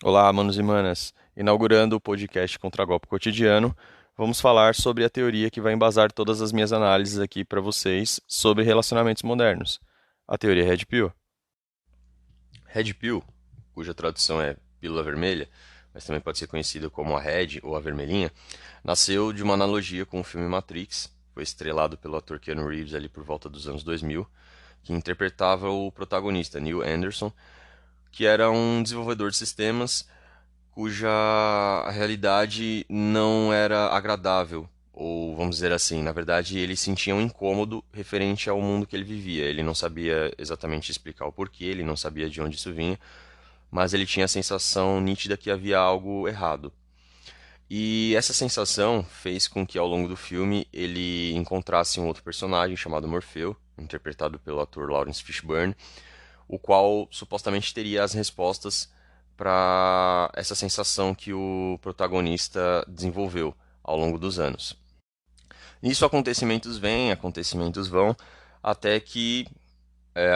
Olá, manos e manas. Inaugurando o podcast Contragolpe Cotidiano, vamos falar sobre a teoria que vai embasar todas as minhas análises aqui para vocês sobre relacionamentos modernos. A teoria Red Pill. Red Pill, cuja tradução é pílula vermelha, mas também pode ser conhecida como a Red ou a vermelhinha, nasceu de uma analogia com o filme Matrix, foi estrelado pelo ator Keanu Reeves ali por volta dos anos 2000, que interpretava o protagonista, Neil Anderson, que era um desenvolvedor de sistemas cuja realidade não era agradável, ou vamos dizer assim, na verdade ele sentia um incômodo referente ao mundo que ele vivia. Ele não sabia exatamente explicar o porquê, ele não sabia de onde isso vinha, mas ele tinha a sensação nítida que havia algo errado. E essa sensação fez com que ao longo do filme ele encontrasse um outro personagem chamado Morfeu, interpretado pelo ator Lawrence Fishburne, o qual supostamente teria as respostas para essa sensação que o protagonista desenvolveu ao longo dos anos. Nisso, acontecimentos vêm, acontecimentos vão, até que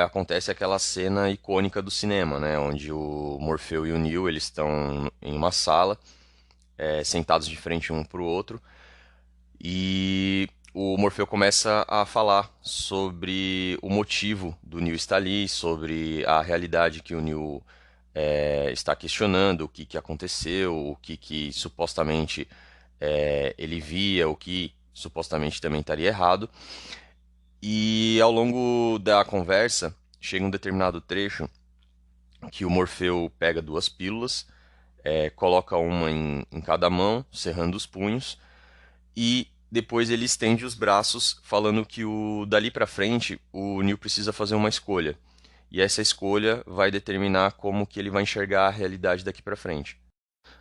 acontece aquela cena icônica do cinema, né, onde o Morfeu e o Neo eles estão em uma sala, sentados de frente um para o outro, e o Morfeu começa a falar sobre o motivo do Neo estar ali, sobre a realidade que o Neo está questionando, o que, que aconteceu, o que, que supostamente ele via, o que supostamente também estaria errado. E ao longo da conversa, chega um determinado trecho que o Morfeu pega duas pílulas, coloca uma em cada mão, cerrando os punhos, e depois ele estende os braços, falando que dali para frente o Neo precisa fazer uma escolha. E essa escolha vai determinar como que ele vai enxergar a realidade daqui para frente.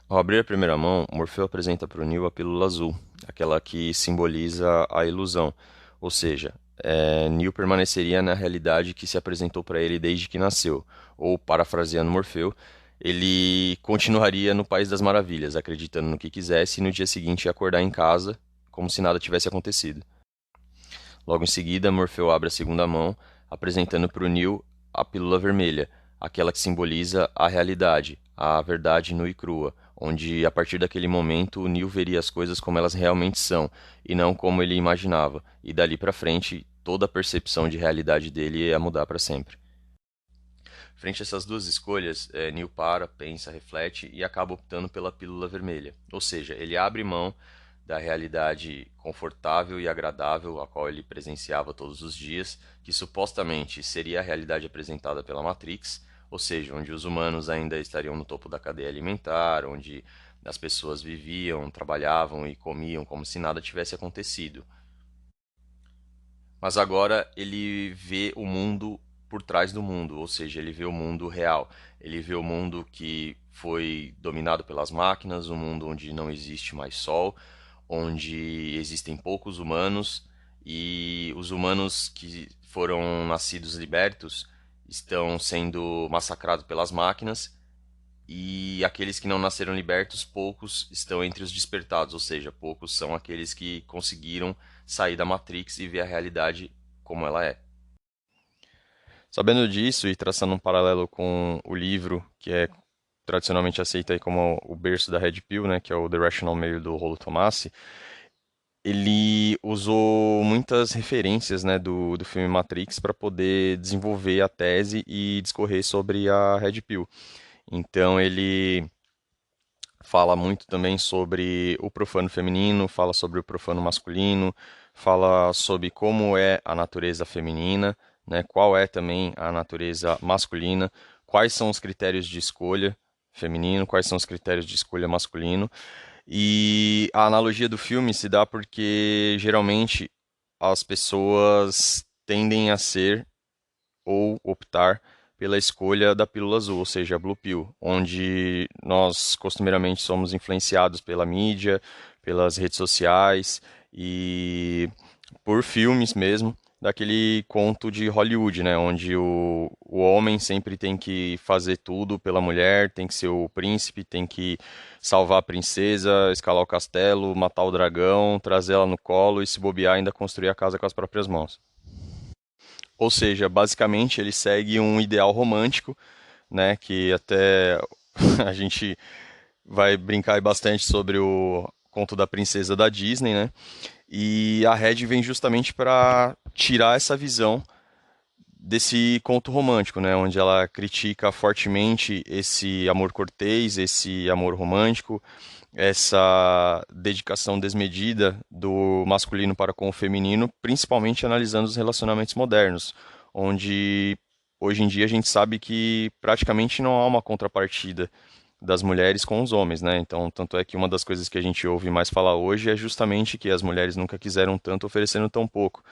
Ao abrir a primeira mão, Morfeu apresenta para o Neo a pílula azul, aquela que simboliza a ilusão, ou seja, Neo permaneceria na realidade que se apresentou para ele desde que nasceu, ou, parafraseando Morfeu, ele continuaria no País das Maravilhas, acreditando no que quisesse e no dia seguinte ia acordar em casa como se nada tivesse acontecido. Logo em seguida, Morfeu abre a segunda mão, apresentando para o Neo a pílula vermelha, aquela que simboliza a realidade, a verdade nua e crua, onde a partir daquele momento o Neo veria as coisas como elas realmente são e não como ele imaginava, e dali para frente toda a percepção de realidade dele ia mudar para sempre. Frente a essas duas escolhas, Neil para, pensa, reflete e acaba optando pela pílula vermelha. Ou seja, ele abre mão da realidade confortável e agradável a qual ele presenciava todos os dias, que supostamente seria a realidade apresentada pela Matrix, ou seja, onde os humanos ainda estariam no topo da cadeia alimentar, onde as pessoas viviam, trabalhavam e comiam como se nada tivesse acontecido. Mas agora ele vê o mundo por trás do mundo, ou seja, ele vê o mundo real. Ele vê o mundo que foi dominado pelas máquinas, um mundo onde não existe mais sol, onde existem poucos humanos e os humanos que foram nascidos libertos estão sendo massacrados pelas máquinas e aqueles que não nasceram libertos, poucos estão entre os despertados, ou seja, poucos são aqueles que conseguiram sair da Matrix e ver a realidade como ela é. Sabendo disso e traçando um paralelo com o livro que é tradicionalmente aceito aí como o berço da Red Pill, né, que é o The Rational Male do Rollo Tomassi, ele usou muitas referências, né, do filme Matrix para poder desenvolver a tese e discorrer sobre a Red Pill. Então ele fala muito também sobre o profano feminino, fala sobre o profano masculino, fala sobre como é a natureza feminina, né, qual é também a natureza masculina, quais são os critérios de escolha feminino, quais são os critérios de escolha masculino. E a analogia do filme se dá porque geralmente as pessoas tendem a ser ou optar pela escolha da pílula azul, ou seja, a Blue Pill, onde nós costumeiramente somos influenciados pela mídia, pelas redes sociais e por filmes mesmo, daquele conto de Hollywood, né, onde o homem sempre tem que fazer tudo pela mulher, tem que ser o príncipe, tem que salvar a princesa, escalar o castelo, matar o dragão, trazer ela no colo e se bobear ainda construir a casa com as próprias mãos. Ou seja, basicamente ele segue um ideal romântico, né, que até a gente vai brincar aí bastante sobre o conto da princesa da Disney, né? E a Red vem justamente para tirar essa visão desse conto romântico, né, onde ela critica fortemente esse amor cortês, esse amor romântico, essa dedicação desmedida do masculino para com o feminino, principalmente analisando os relacionamentos modernos, onde hoje em dia a gente sabe que praticamente não há uma contrapartida das mulheres com os homens, né? Então, tanto é que uma das coisas que a gente ouve mais falar hoje é justamente que as mulheres nunca quiseram tanto oferecendo tão pouco.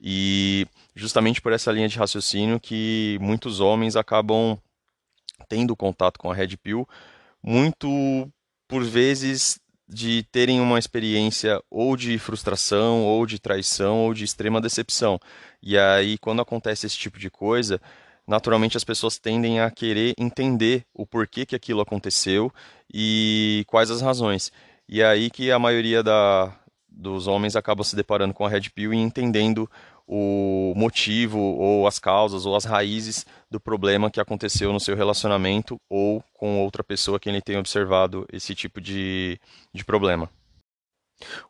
E justamente por essa linha de raciocínio que muitos homens acabam tendo contato com a Red Pill, muito por vezes de terem uma experiência ou de frustração, ou de traição, ou de extrema decepção. E aí, quando acontece esse tipo de coisa, naturalmente as pessoas tendem a querer entender o porquê que aquilo aconteceu e quais as razões. E é aí que a maioria dos homens acaba se deparando com a Red Pill e entendendo o motivo ou as causas ou as raízes do problema que aconteceu no seu relacionamento ou com outra pessoa que ele tenha observado esse tipo de problema.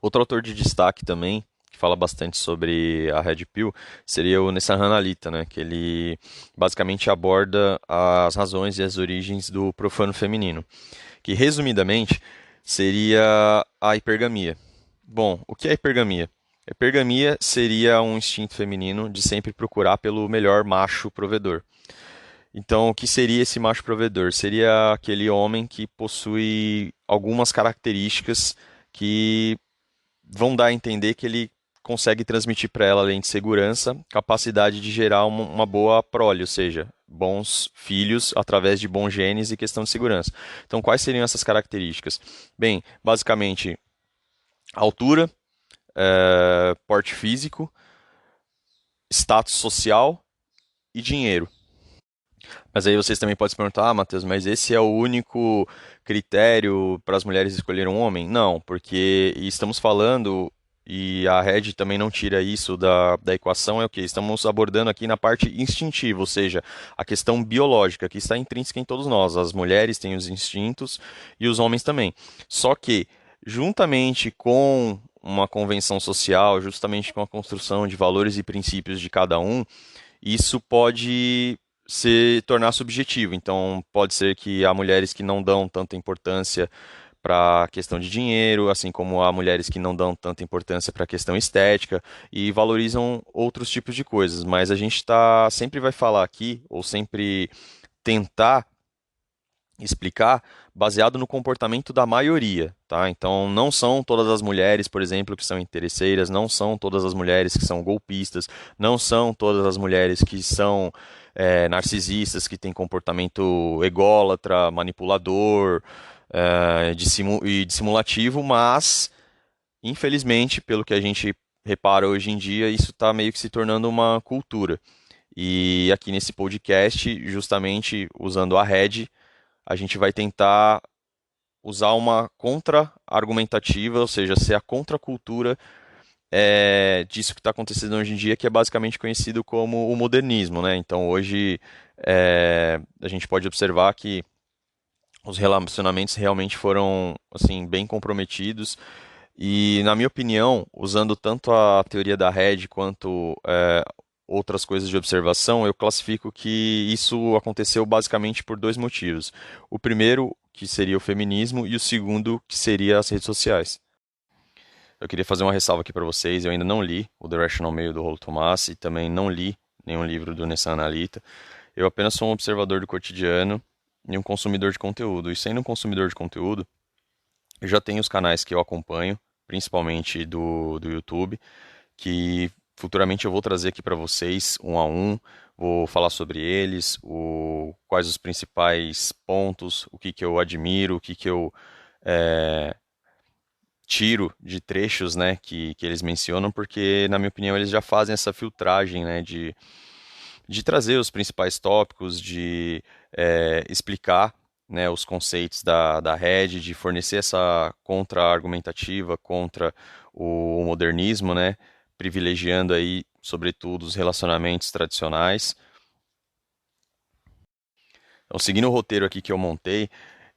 Outro autor de destaque também, que fala bastante sobre a Red Pill, seria o Nessan Alita, né, que ele basicamente aborda as razões e as origens do profano feminino, que resumidamente seria a hipergamia. Bom, o que é hipergamia? Hipergamia seria um instinto feminino de sempre procurar pelo melhor macho provedor. Então, o que seria esse macho provedor? Seria aquele homem que possui algumas características que vão dar a entender que ele consegue transmitir para ela, além de segurança, capacidade de gerar uma boa prole, ou seja, bons filhos através de bons genes e questão de segurança. Então, quais seriam essas características? Bem, basicamente, altura, porte físico, status social e dinheiro. Mas aí vocês também podem se perguntar, ah, Matheus, mas esse é o único critério para as mulheres escolherem um homem? Não, porque estamos falando, e a Red também não tira isso da equação, é o que? Estamos abordando aqui na parte instintiva, ou seja, a questão biológica, que está intrínseca em todos nós. As mulheres têm os instintos e os homens também. Só que, juntamente com uma convenção social, justamente com a construção de valores e princípios de cada um, isso pode se tornar subjetivo. Então, pode ser que há mulheres que não dão tanta importância para a questão de dinheiro, assim como há mulheres que não dão tanta importância para a questão estética e valorizam outros tipos de coisas. Mas a gente sempre vai falar aqui, ou sempre tentar explicar baseado no comportamento da maioria, tá? Então, não são todas as mulheres, por exemplo, que são interesseiras, não são todas as mulheres que são golpistas, não são todas as mulheres que são narcisistas, que têm comportamento ególatra, manipulador, e dissimulativo, mas, infelizmente, pelo que a gente repara hoje em dia, isso está meio que se tornando uma cultura. E aqui nesse podcast, justamente usando a Red, a gente vai tentar usar uma contra-argumentativa, ou seja, ser a contracultura disso que está acontecendo hoje em dia, que é basicamente conhecido como o modernismo, né? Então hoje a gente pode observar que os relacionamentos realmente foram assim bem comprometidos e, na minha opinião, usando tanto a teoria da Red quanto outras coisas de observação, eu classifico que isso aconteceu basicamente por dois motivos. O primeiro, que seria o feminismo, e o segundo, que seria as redes sociais. Eu queria fazer uma ressalva aqui para vocês. Eu ainda não li o The Rational Male do Rolo Tomás e também não li nenhum livro do Nessan Analita. Eu apenas sou um observador do cotidiano e um consumidor de conteúdo. E sendo um consumidor de conteúdo, eu já tenho os canais que eu acompanho, principalmente do YouTube, que futuramente eu vou trazer aqui para vocês um a um, vou falar sobre eles, quais os principais pontos, o que eu admiro, o que eu é, tiro de trechos, né, que eles mencionam, porque na minha opinião eles já fazem essa filtragem, né, de trazer os principais tópicos, de explicar, né, os conceitos da rede, de fornecer essa contra-argumentativa contra o modernismo, né, privilegiando aí, sobretudo, os relacionamentos tradicionais. Então, seguindo o roteiro aqui que eu montei,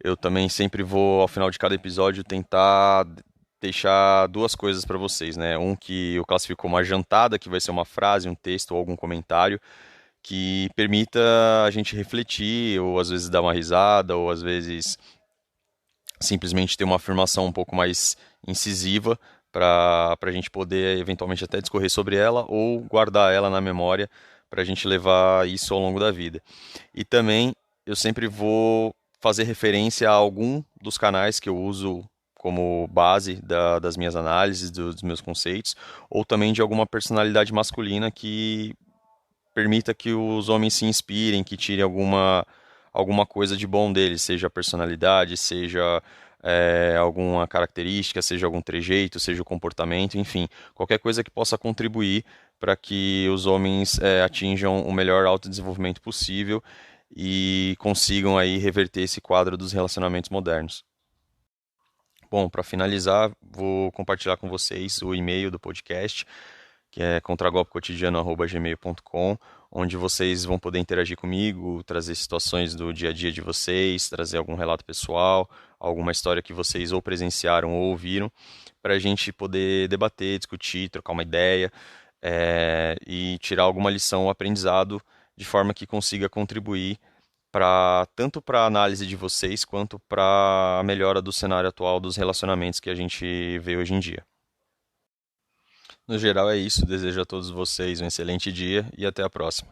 eu também sempre vou, ao final de cada episódio, tentar deixar duas coisas para vocês, né? Um que eu classifico como uma jantada, que vai ser uma frase, um texto ou algum comentário que permita a gente refletir, ou às vezes dar uma risada, ou às vezes simplesmente ter uma afirmação um pouco mais incisiva para a gente poder eventualmente até discorrer sobre ela ou guardar ela na memória para a gente levar isso ao longo da vida. E também eu sempre vou fazer referência a algum dos canais que eu uso como base das minhas análises, dos meus conceitos, ou também de alguma personalidade masculina que permita que os homens se inspirem, que tirem alguma coisa de bom deles, seja a personalidade, seja alguma característica, seja algum trejeito, seja o comportamento, enfim, qualquer coisa que possa contribuir para que os homens atinjam o melhor autodesenvolvimento possível e consigam aí reverter esse quadro dos relacionamentos modernos. Bom, para finalizar, vou compartilhar com vocês o e-mail do podcast, que é contragolpecotidiano@gmail.com, onde vocês vão poder interagir comigo, trazer situações do dia a dia de vocês, trazer algum relato pessoal, alguma história que vocês ou presenciaram ou ouviram, para a gente poder debater, discutir, trocar uma ideia, e tirar alguma lição ou aprendizado de forma que consiga contribuir tanto para a análise de vocês quanto para a melhora do cenário atual dos relacionamentos que a gente vê hoje em dia. No geral é isso, desejo a todos vocês um excelente dia e até a próxima.